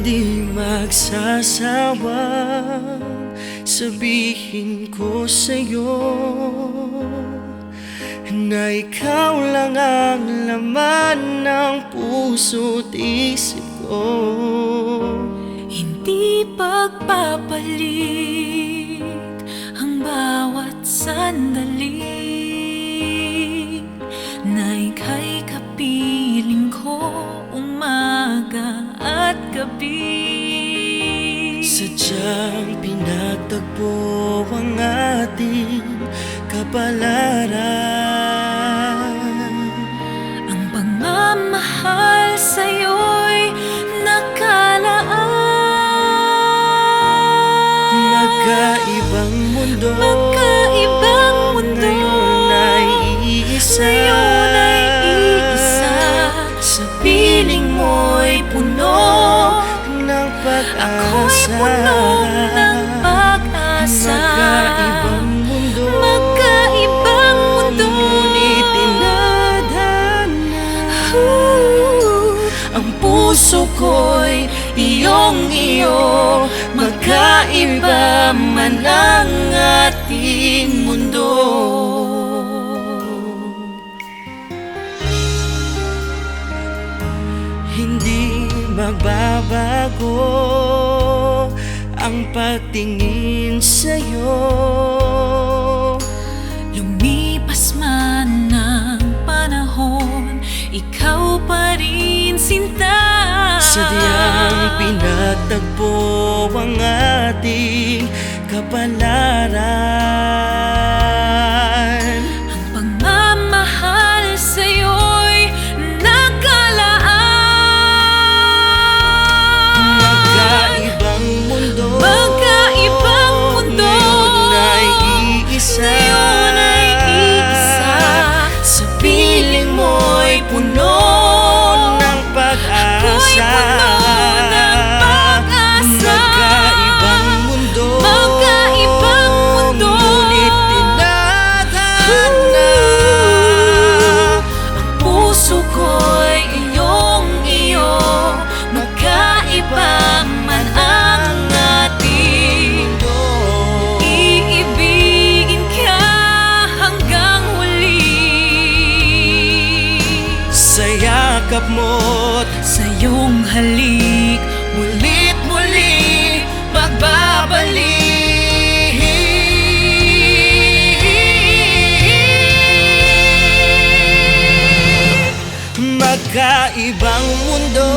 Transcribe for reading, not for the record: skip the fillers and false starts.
Hindi magsasawang sabihin ko sa'yo na ikaw lang ang laman ng puso't isip ko. Hindi pagpapalit ang bawat sandali na ika'y kapiling ko umaga at gabi. Sadyang pinagtagpo ang ating kapalaran. Ang pagmamahal sa'yo'y nakalaan. Magkaibang mundo, Magkaibang mundo, ngayon ay iisa. ngayon ay iisa. Sa Piling mo'y puno, ng ako'y pag-asa. puno ng pag-asa. Magkaibang mundo, Magkaibang mundo, ngunit tinadhana. ang puso ko'y iyong-iyo. Magkaiba man ang ating mundo. Hindi magbabago ang pagtingin sa'yo. Lumipas man ang panahon, ikaw pa rin sinta. Sadyang pinagtagpo ang ating kapalaran. Ang pagmamahal sa'yo'y nakalaan. Magkaibang mundo, Magkaibang mundo, ngayon ay iisa. ngayon ay iisa. Sa piling mo'y puno ng Ako'y pag-asa. puno ng pag-asa. Magkaibang mundo, Magkaibang mundo, ngunit tinadhana. ang puso ko'y iyong-iyo. Magkaiba man ang ating iibigin ka hanggang huli. Sa yakap mo't Sa iyong halik, mulit muli magbabalik. magkaibang mundo,